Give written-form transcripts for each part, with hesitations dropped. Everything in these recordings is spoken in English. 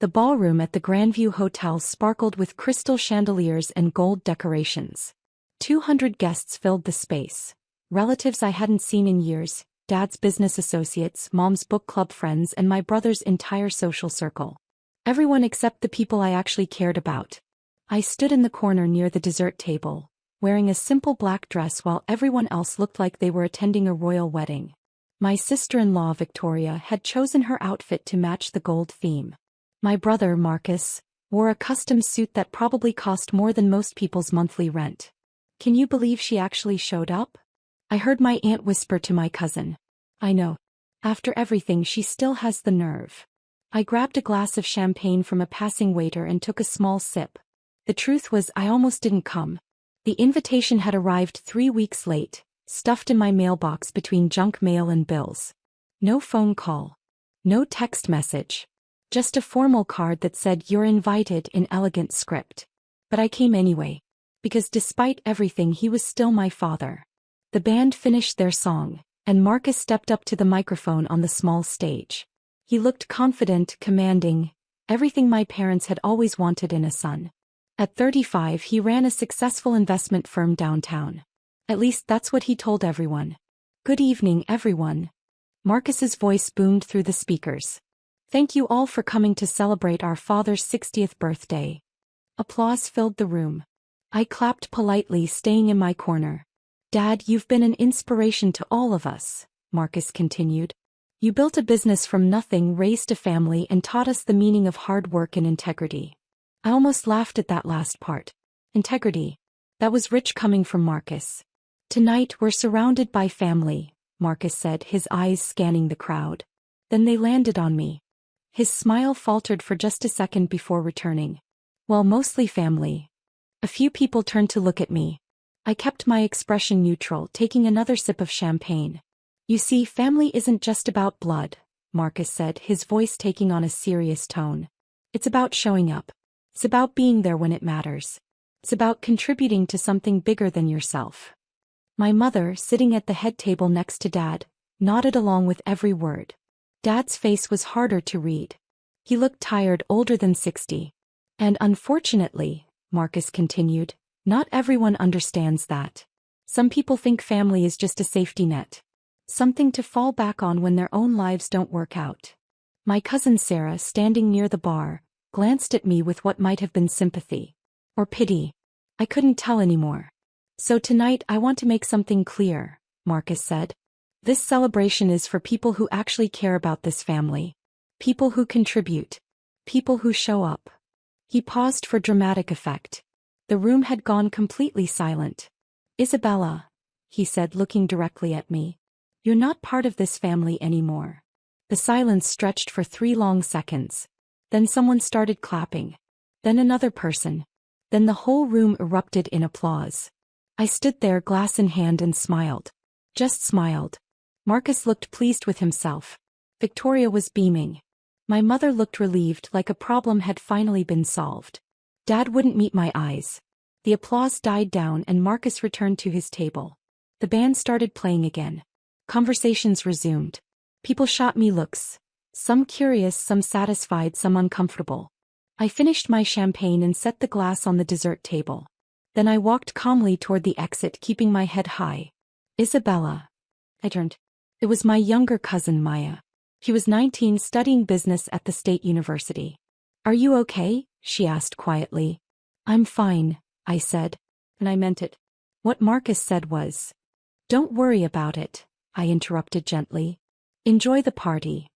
The ballroom at the Grandview Hotel sparkled with crystal chandeliers and gold decorations. 200 guests filled the space. Relatives I hadn't seen in years, Dad's business associates, Mom's book club friends, and my brother's entire social circle. Everyone except the people I actually cared about. I stood in the corner near the dessert table, wearing a simple black dress while everyone else looked like they were attending a royal wedding. My sister-in-law Victoria had chosen her outfit to match the gold theme. My brother, Marcus, wore a custom suit that probably cost more than most people's monthly rent. Can you believe she actually showed up? I heard my aunt whisper to my cousin. I know. After everything, she still has the nerve. I grabbed a glass of champagne from a passing waiter and took a small sip. The truth was, I almost didn't come. The invitation had arrived 3 weeks late, stuffed in my mailbox between junk mail and bills. No phone call. No text message. Just a formal card that said, "You're invited," in elegant script. But I came anyway. Because despite everything, he was still my father. The band finished their song, and Marcus stepped up to the microphone on the small stage. He looked confident, commanding, everything my parents had always wanted in a son. At 35, he ran a successful investment firm downtown. At least that's what he told everyone. "Good evening, everyone." Marcus's voice boomed through the speakers. "Thank you all for coming to celebrate our father's 60th birthday." Applause filled the room. I clapped politely, staying in my corner. "Dad, you've been an inspiration to all of us," Marcus continued. "You built a business from nothing, raised a family, and taught us the meaning of hard work and integrity." I almost laughed at that last part. Integrity. That was rich coming from Marcus. "Tonight we're surrounded by family," Marcus said, his eyes scanning the crowd. Then they landed on me. His smile faltered for just a second before returning. "Well, mostly family." A few people turned to look at me. I kept my expression neutral, taking another sip of champagne. "You see, family isn't just about blood," Marcus said, his voice taking on a serious tone. "It's about showing up. It's about being there when it matters. It's about contributing to something bigger than yourself." My mother, sitting at the head table next to Dad, nodded along with every word. Dad's face was harder to read. He looked tired, older than 60. "And unfortunately," Marcus continued, "not everyone understands that. Some people think family is just a safety net. Something to fall back on when their own lives don't work out." My cousin Sarah, standing near the bar, glanced at me with what might have been sympathy. Or pity. I couldn't tell anymore. "So tonight I want to make something clear," Marcus said. "This celebration is for people who actually care about this family. People who contribute. People who show up." He paused for dramatic effect. The room had gone completely silent. "Isabella," he said, looking directly at me, "you're not part of this family anymore." The silence stretched for 3 long seconds. Then someone started clapping. Then another person. Then the whole room erupted in applause. I stood there, glass in hand, and smiled. Just smiled. Marcus looked pleased with himself. Victoria was beaming. My mother looked relieved, like a problem had finally been solved. Dad wouldn't meet my eyes. The applause died down and Marcus returned to his table. The band started playing again. Conversations resumed. People shot me looks. Some curious, some satisfied, some uncomfortable. I finished my champagne and set the glass on the dessert table. Then I walked calmly toward the exit, keeping my head high. "Isabella." I turned. It was my younger cousin Maya. She was 19, studying business at the State University. "Are you okay?" she asked quietly. "I'm fine," I said. And I meant it. What Marcus said was, "Don't worry about it," I interrupted gently. "Enjoy the party."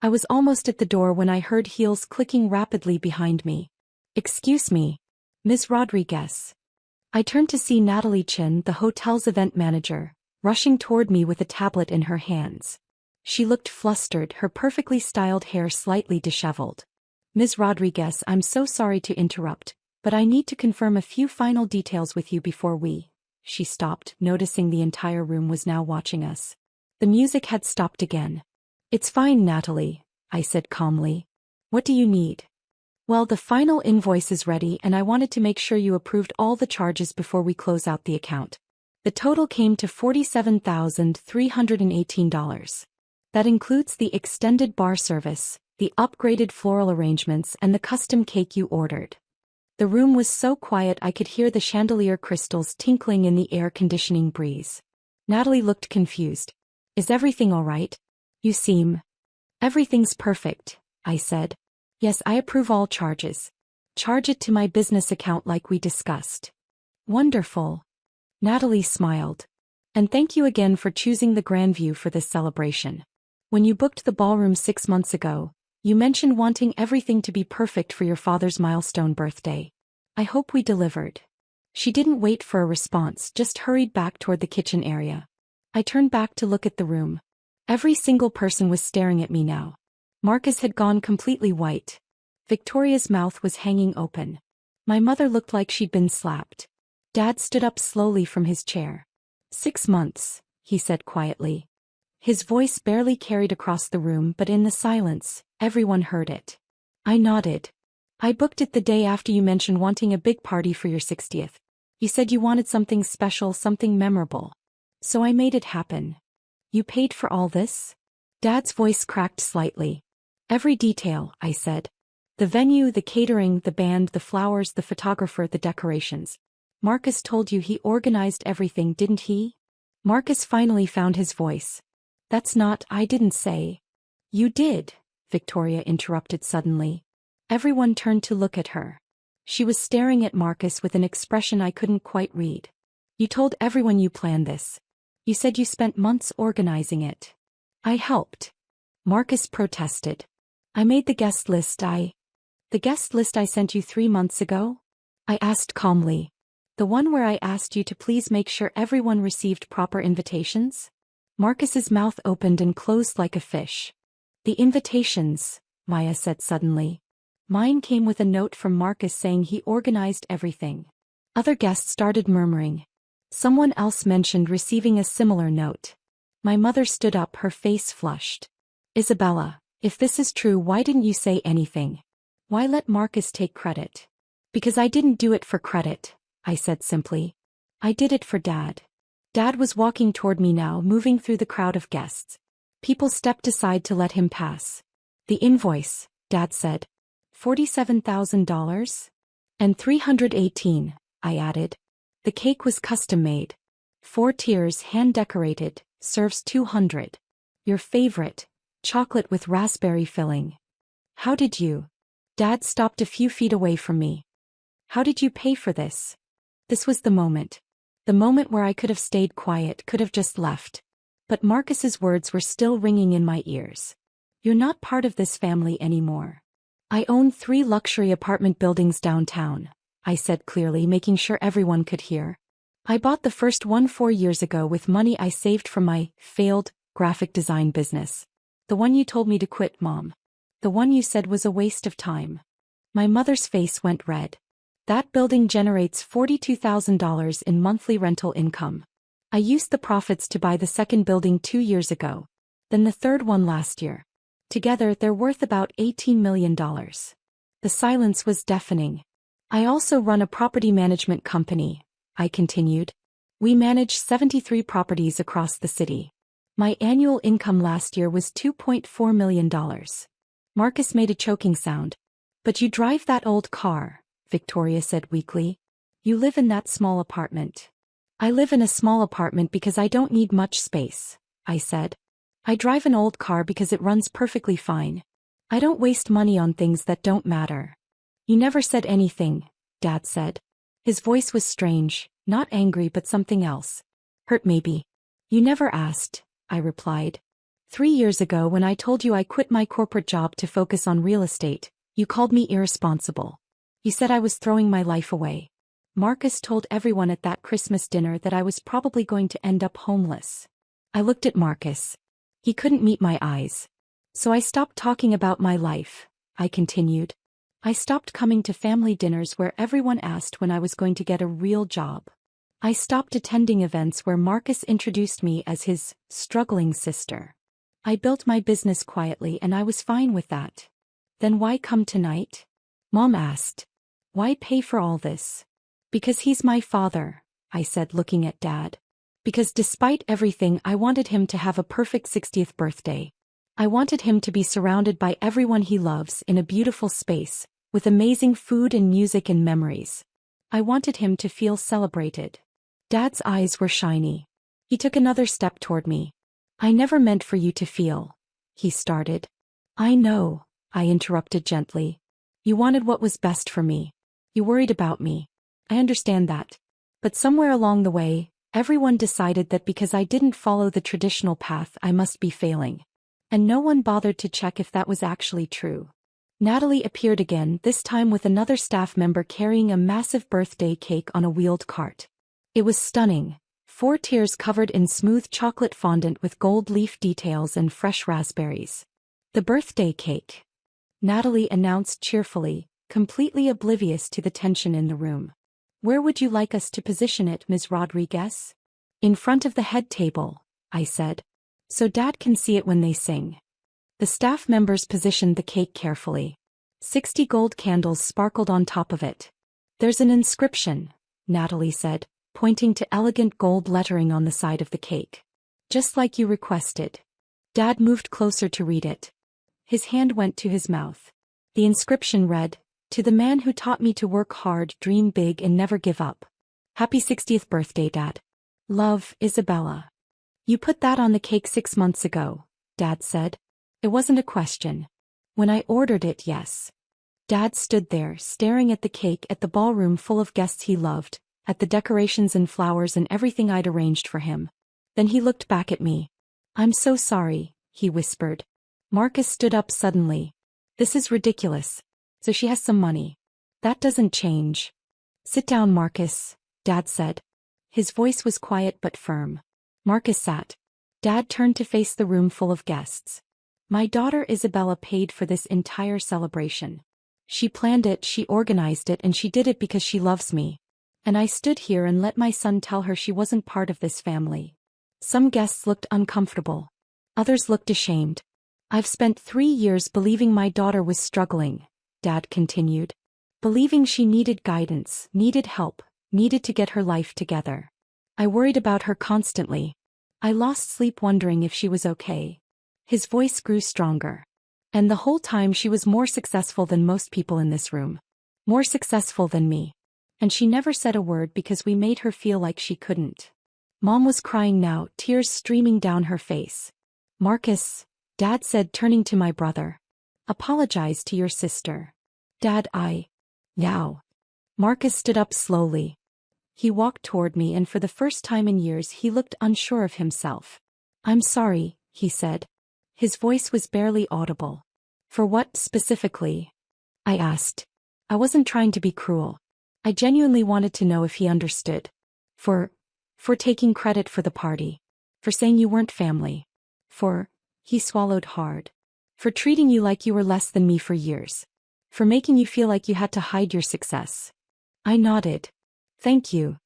I was almost at the door when I heard heels clicking rapidly behind me. "Excuse me, Ms. Rodriguez." I turned to see Natalie Chin, the hotel's event manager, rushing toward me with a tablet in her hands. She looked flustered, her perfectly styled hair slightly disheveled. "Ms. Rodriguez, I'm so sorry to interrupt, but I need to confirm a few final details with you before we—" She stopped, noticing the entire room was now watching us. The music had stopped again. "It's fine, Natalie," I said calmly. "What do you need?" "Well, the final invoice is ready and I wanted to make sure you approved all the charges before we close out the account. The total came to $47,318. That includes the extended bar service, the upgraded floral arrangements and the custom cake you ordered. The room was so quiet I could hear the chandelier crystals tinkling in the air conditioning breeze. Natalie looked confused. Is everything all right? You seem... Everything's perfect, I said. Yes, I approve all charges. Charge it to my business account like we discussed. Wonderful. Natalie smiled. And thank you again for choosing the Grandview for this celebration. When you booked the ballroom 6 months ago, you mentioned wanting everything to be perfect for your father's milestone birthday. I hope we delivered. She didn't wait for a response, just hurried back toward the kitchen area. I turned back to look at the room. Every single person was staring at me now. Marcus had gone completely white. Victoria's mouth was hanging open. My mother looked like she'd been slapped. Dad stood up slowly from his chair. 6 months, he said quietly. His voice barely carried across the room, but in the silence, everyone heard it. I nodded. I booked it the day after you mentioned wanting a big party for your 60th. You said you wanted something special, something memorable. So I made it happen. You paid for all this? Dad's voice cracked slightly. Every detail, I said. The venue, the catering, the band, the flowers, the photographer, the decorations. Marcus told you he organized everything, didn't he? Marcus finally found his voice. That's not, I didn't say. You did, Victoria interrupted suddenly. Everyone turned to look at her. She was staring at Marcus with an expression I couldn't quite read. You told everyone you planned this. You said you spent months organizing it. I helped. Marcus protested. I made the guest list. The guest list I sent you 3 months ago? I asked calmly. The one where I asked you to please make sure everyone received proper invitations? Marcus's mouth opened and closed like a fish. The invitations, Maya said suddenly. Mine came with a note from Marcus saying he organized everything. Other guests started murmuring. Someone else mentioned receiving a similar note. My mother stood up, her face flushed. Isabella, if this is true, why didn't you say anything? Why let Marcus take credit? Because I didn't do it for credit, I said simply. I did it for Dad. Dad was walking toward me now, moving through the crowd of guests. People stepped aside to let him pass. The invoice, Dad said. $47,000? And 318, I added. The cake was custom-made. 4 tiers, hand-decorated, serves 200. Your favorite, chocolate with raspberry filling. How did you? Dad stopped a few feet away from me. How did you pay for this? This was the moment. The moment where I could have stayed quiet, could have just left. But Marcus's words were still ringing in my ears. You're not part of this family anymore. I own 3 luxury apartment buildings downtown, I said clearly, making sure everyone could hear. I bought the first one 4 years ago with money I saved from my failed graphic design business. The one you told me to quit, Mom. The one you said was a waste of time. My mother's face went red. That building generates $42,000 in monthly rental income. I used the profits to buy the second building 2 years ago. Then the third one last year. Together they're worth about $18 million. The silence was deafening. I also run a property management company, I continued. We manage 73 properties across the city. My annual income last year was $2.4 million. Marcus made a choking sound. But you drive that old car, Victoria said weakly. You live in that small apartment. I live in a small apartment because I don't need much space, I said. I drive an old car because it runs perfectly fine. I don't waste money on things that don't matter. You never said anything, Dad said. His voice was strange, not angry but something else. Hurt maybe. You never asked, I replied. 3 years ago when I told you I quit my corporate job to focus on real estate, you called me irresponsible. You said I was throwing my life away. Marcus told everyone at that Christmas dinner that I was probably going to end up homeless. I looked at Marcus. He couldn't meet my eyes. So I stopped talking about my life, I continued. I stopped coming to family dinners where everyone asked when I was going to get a real job. I stopped attending events where Marcus introduced me as his struggling sister. I built my business quietly and I was fine with that. Then why come tonight? Mom asked. Why pay for all this? Because he's my father, I said, looking at Dad. Because despite everything I wanted him to have a perfect 60th birthday. I wanted him to be surrounded by everyone he loves in a beautiful space, with amazing food and music and memories. I wanted him to feel celebrated. Dad's eyes were shiny. He took another step toward me. I never meant for you to feel. He started. I know, I interrupted gently. You wanted what was best for me. You worried about me. I understand that. But somewhere along the way, everyone decided that because I didn't follow the traditional path I must be failing. And no one bothered to check if that was actually true. Natalie appeared again, this time with another staff member carrying a massive birthday cake on a wheeled cart. It was stunning. 4 tiers covered in smooth chocolate fondant with gold leaf details and fresh raspberries. The birthday cake, Natalie announced cheerfully, completely oblivious to the tension in the room. Where would you like us to position it, Ms. Rodriguez? In front of the head table, I said. So Dad can see it when they sing. The staff members positioned the cake carefully. 60 gold candles sparkled on top of it. There's an inscription, Natalie said, pointing to elegant gold lettering on the side of the cake. Just like you requested. Dad moved closer to read it. His hand went to his mouth. The inscription read, "To the man who taught me to work hard, dream big and never give up. Happy 60th birthday, Dad. Love, Isabella." You put that on the cake 6 months ago, Dad said. It wasn't a question. When I ordered it, yes. Dad stood there, staring at the cake, at the ballroom full of guests he loved, at the decorations and flowers and everything I'd arranged for him. Then he looked back at me. I'm so sorry, he whispered. Marcus stood up suddenly. This is ridiculous. So she has some money. That doesn't change. Sit down, Marcus, Dad said. His voice was quiet but firm. Marcus sat. Dad turned to face the room full of guests. My daughter Isabella paid for this entire celebration. She planned it, she organized it, and she did it because she loves me. And I stood here and let my son tell her she wasn't part of this family. Some guests looked uncomfortable. Others looked ashamed. I've spent 3 years believing my daughter was struggling, Dad continued. Believing she needed guidance, needed help, needed to get her life together. I worried about her constantly. I lost sleep wondering if she was okay. His voice grew stronger. And the whole time she was more successful than most people in this room. More successful than me. And she never said a word because we made her feel like she couldn't. Mom was crying now, tears streaming down her face. Marcus, Dad said, turning to my brother. Apologize to your sister. Dad, Now. Marcus stood up slowly. He walked toward me and for the first time in years he looked unsure of himself. I'm sorry, he said. His voice was barely audible. For what, specifically? I asked. I wasn't trying to be cruel. I genuinely wanted to know if he understood. For taking credit for the party. For saying you weren't family. He swallowed hard. For treating you like you were less than me for years. For making you feel like you had to hide your success. I nodded. Thank you.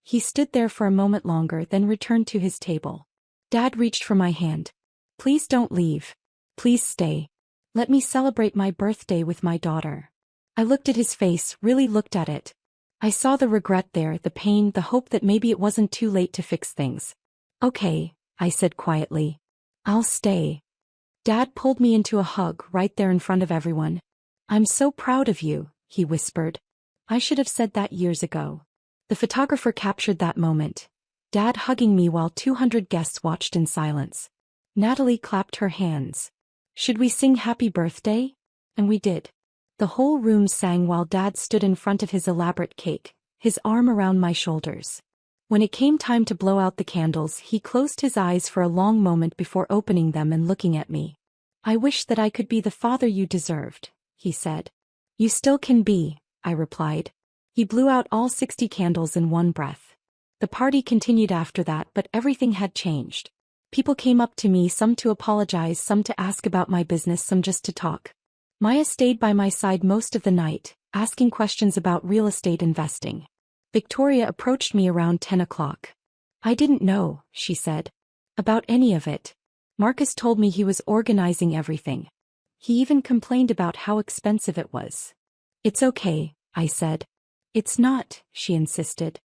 He stood there for a moment longer, then returned to his table. Dad reached for my hand. Please don't leave. Please stay. Let me celebrate my birthday with my daughter. I looked at his face, really looked at it. I saw the regret there, the pain, the hope that maybe it wasn't too late to fix things. Okay, I said quietly. I'll stay. Dad pulled me into a hug right there in front of everyone. I'm so proud of you, he whispered. I should have said that years ago. The photographer captured that moment. Dad hugging me while 200 guests watched in silence. Natalie clapped her hands. Should we sing happy birthday? And we did. The whole room sang while Dad stood in front of his elaborate cake, his arm around my shoulders. When it came time to blow out the candles, he closed his eyes for a long moment before opening them and looking at me. I wish that I could be the father you deserved, he said. You still can be, I replied. He blew out all 60 candles in one breath. The party continued after that, but everything had changed. People came up to me, some to apologize, some to ask about my business, some just to talk. Maya stayed by my side most of the night, asking questions about real estate investing. Victoria approached me around 10 o'clock. I didn't know, she said, about any of it. Marcus told me he was organizing everything. He even complained about how expensive it was. It's okay, I said. It's not, she insisted.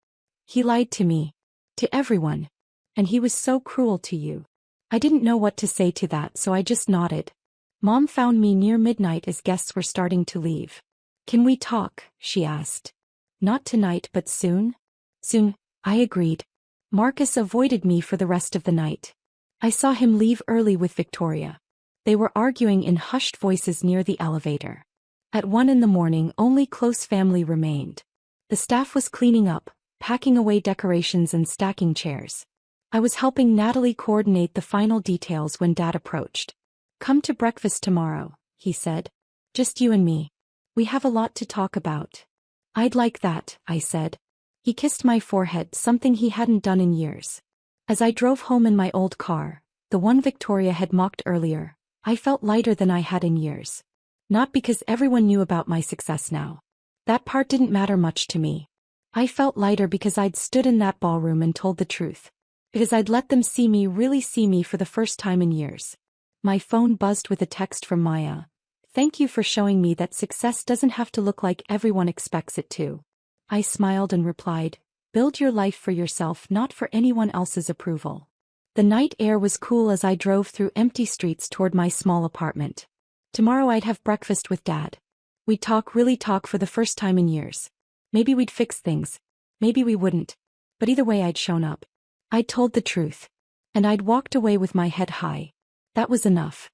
He lied to me. To everyone. And he was so cruel to you. I didn't know what to say to that, so I just nodded. Mom found me near midnight as guests were starting to leave. Can we talk? She asked. Not tonight, but soon? Soon, I agreed. Marcus avoided me for the rest of the night. I saw him leave early with Victoria. They were arguing in hushed voices near the elevator. At 1 in the morning, only close family remained. The staff was cleaning up, packing away decorations and stacking chairs. I was helping Natalie coordinate the final details when Dad approached. Come to breakfast tomorrow, he said. Just you and me. We have a lot to talk about. I'd like that, I said. He kissed my forehead, something he hadn't done in years. As I drove home in my old car, the one Victoria had mocked earlier, I felt lighter than I had in years. Not because everyone knew about my success now. That part didn't matter much to me. I felt lighter because I'd stood in that ballroom and told the truth. Because I'd let them really see me for the first time in years. My phone buzzed with a text from Maya. Thank you for showing me that success doesn't have to look like everyone expects it to. I smiled and replied, build your life for yourself, not for anyone else's approval. The night air was cool as I drove through empty streets toward my small apartment. Tomorrow I'd have breakfast with Dad. We'd really talk for the first time in years. Maybe we'd fix things. Maybe we wouldn't. But either way I'd shown up. I'd told the truth. And I'd walked away with my head high. That was enough.